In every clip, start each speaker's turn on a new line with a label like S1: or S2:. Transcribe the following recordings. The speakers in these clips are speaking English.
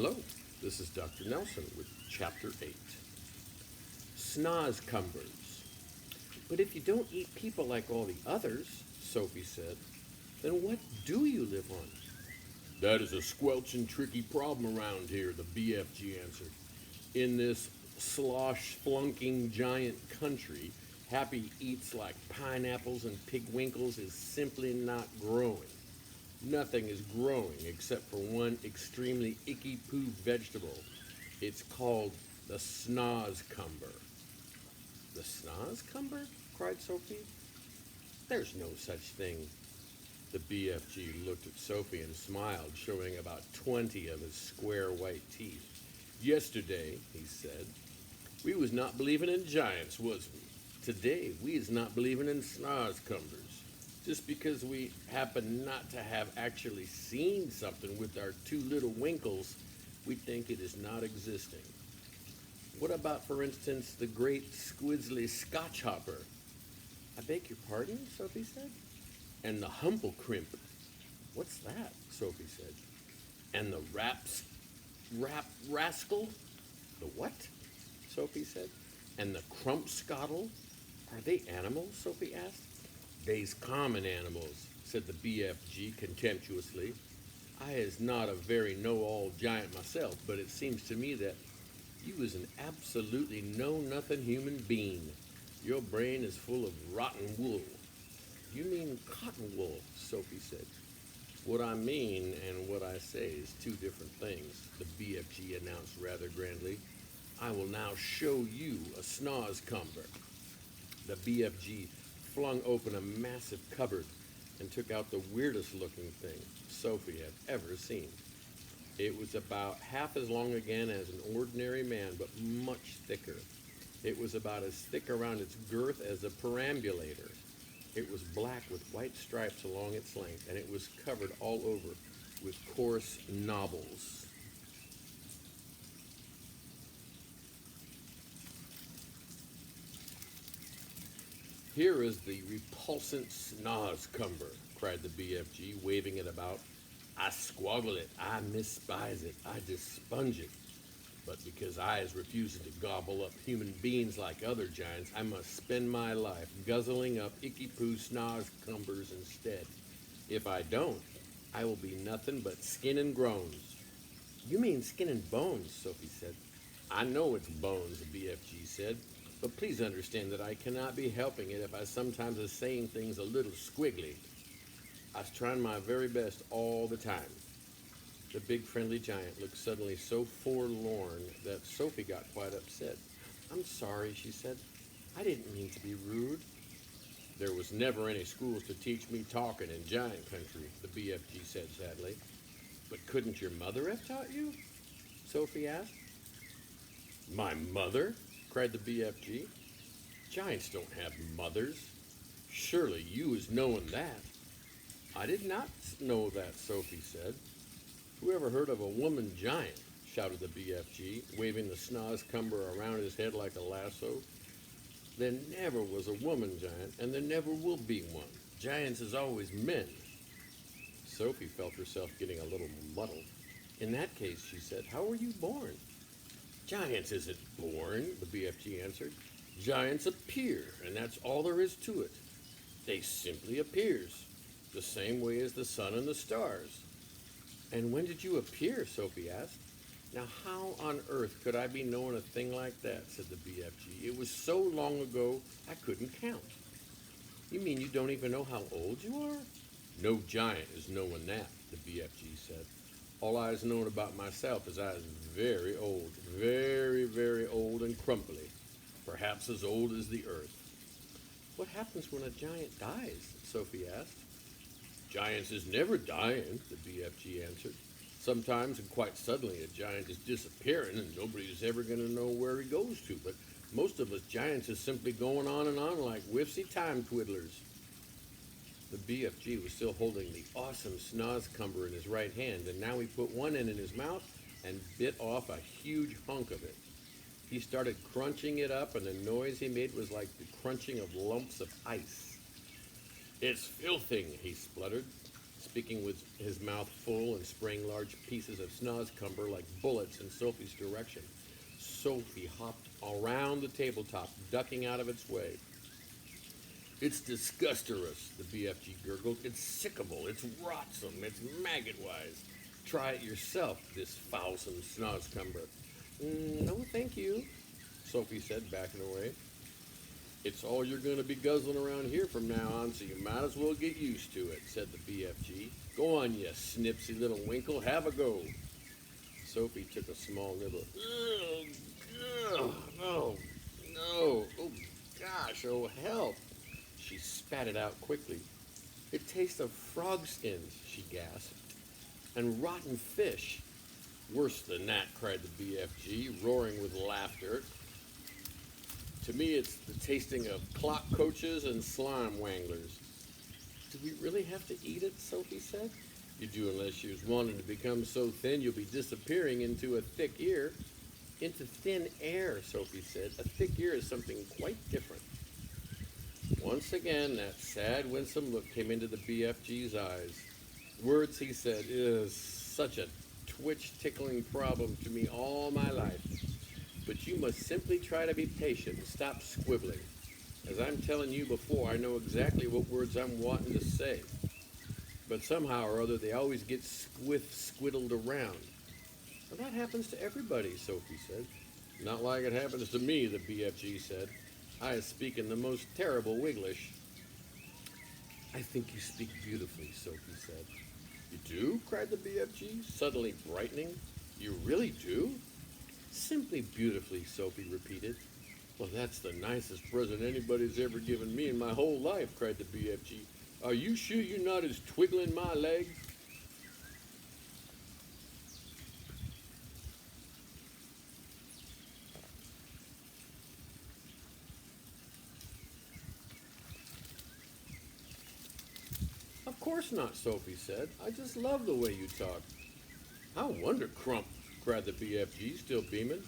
S1: Hello, this is Dr. Nelson with Chapter 8. Snozcumbers. But if you don't eat people like all the others, Sophie said, then what do you live on? That is a squelching tricky problem around here, the BFG answered. In this slosh-flunking giant country, happy eats like pineapples and pigwinkles is simply not growing. Nothing is growing except for one extremely icky-poo vegetable. It's called the snozcumber. The snozcumber? Cried Sophie. There's no such thing. The BFG looked at Sophie and smiled, showing about 20 of his square white teeth. Yesterday, he said, we was not believing in giants, was we? Today, we is not believing in snozcumbers. Just because we happen not to have actually seen something with our two little winkles, we think it is not existing. What about, for instance, the great squizzly Scotch hopper? I beg your pardon, Sophie said. And the humble crimp. What's that? Sophie said. And the rascal? The what? Sophie said. And the crumpscottle? Are they animals? Sophie asked. They's common animals, said the BFG contemptuously. I is not a very know-all giant myself, but it seems to me that you is an absolutely know-nothing human being. Your brain is full of rotten wool. You mean cotton wool, Sophie said. What I mean and what I say is two different things, the BFG announced rather grandly. I will now show you a snozcumber. The BFG flung open a massive cupboard and took out the weirdest looking thing Sophie had ever seen. It was about half as long again as an ordinary man, but much thicker. It was about as thick around its girth as a perambulator. It was black with white stripes along its length, and it was covered all over with coarse knobbles. Here is the repulsant snozcumber, cried the BFG, waving it about. I squabble it, I mispise it, I desponge it. But because I is refusing to gobble up human beings like other giants, I must spend my life guzzling up icky-poo snozcumbers instead. If I don't, I will be nothing but skin and groans. You mean skin and bones, Sophie said. I know it's bones, the BFG said. But please understand that I cannot be helping it if I sometimes is saying things a little squiggly. I was trying my very best all the time. The big friendly giant looked suddenly so forlorn that Sophie got quite upset. I'm sorry, she said. I didn't mean to be rude. There was never any schools to teach me talking in giant country, the BFG said sadly. But couldn't your mother have taught you? Sophie asked. My mother? Cried the BFG. Giants don't have mothers. Surely you is knowing that. I did not know that, Sophie said. Who ever heard of a woman giant? Shouted the BFG, waving the snozcumber around his head like a lasso. There never was a woman giant, and there never will be one. Giants is always men. Sophie felt herself getting a little muddled. In that case, she said, how were you born? Giants isn't born, the BFG answered. Giants appear, and that's all there is to it. They simply appears, the same way as the sun and the stars. And when did you appear? Sophie asked. Now how on earth could I be knowing a thing like that, said the BFG. It was so long ago I couldn't count. You mean you don't even know how old you are? No giant is knowing that, the BFG said. All I has known about myself is I is very old, very, very old and crumply, perhaps as old as the earth. What happens when a giant dies? Sophie asked. Giants is never dying, the BFG answered. Sometimes and quite suddenly a giant is disappearing and nobody's ever going to know where he goes to, but most of us giants is simply going on and on like whiffsy time twiddlers. The BFG was still holding the awesome snozcumber in his right hand, and now he put one end in his mouth and bit off a huge hunk of it. He started crunching it up, and the noise he made was like the crunching of lumps of ice. It's filthy, he spluttered. speaking with his mouth full and spraying large pieces of snozcumber like bullets in Sophie's direction. Sophie hopped around the tabletop, ducking out of its way. It's disgusterous, the BFG gurgled. It's sickable, it's rotsome, it's maggot-wise. Try it yourself, this foulsome snozcumber. No, thank you, Sophie said, backing away. It's all you're going to be guzzling around here from now on, so you might as well get used to it, said the BFG. Go on, you snipsy little winkle, have a go. Sophie took a small nibble. Ugh, no, oh gosh, oh help. She spat it out quickly. It tastes of frog skins, she gasped, and rotten fish. Worse than that, cried the BFG, roaring with laughter. To me, it's the tasting of clock coaches and slime wanglers. Do we really have to eat it? Sophie said. You do unless you're wanting to become so thin you'll be disappearing into a thick ear. Into thin air, Sophie said. A thick ear is something quite different. Once again, that sad, winsome look came into the BFG's eyes. Words, he said, is such a twitch-tickling problem to me all my life. But you must simply try to be patient and stop squibbling. As I'm telling you before, I know exactly what words I'm wanting to say. But somehow or other, they always get squiddled around. Well, that happens to everybody, Sophie said. Not like it happens to me, the BFG said. I speak in the most terrible Wiglish. I think you speak beautifully, Sophie said. You do? Cried the BFG, suddenly brightening. You really do? Simply beautifully, Sophie repeated. Well, that's the nicest present anybody's ever given me in my whole life, cried the BFG. Are you sure you're not as twiggling my leg? Of course not, Sophie said. I just love the way you talk. How wonder-crump, cried the BFG, still beaming.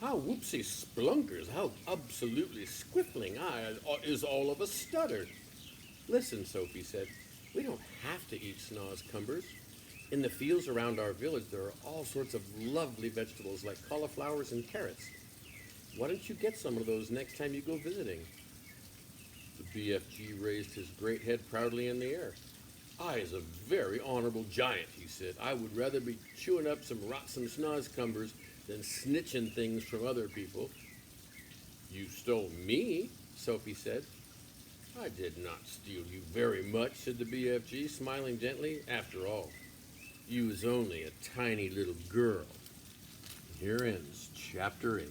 S1: How whoopsie splunkers, how absolutely squiffling I is all of a stutter. Listen, Sophie said, we don't have to eat snozcumbers. In the fields around our village, there are all sorts of lovely vegetables like cauliflowers and carrots. Why don't you get some of those next time you go visiting? The BFG raised his great head proudly in the air. I is a very honorable giant, he said. I would rather be chewing up some rotsome snozcumbers than snitching things from other people. You stole me, Sophie said. I did not steal you very much, said the BFG, smiling gently. After all, you was only a tiny little girl. Here ends Chapter 8.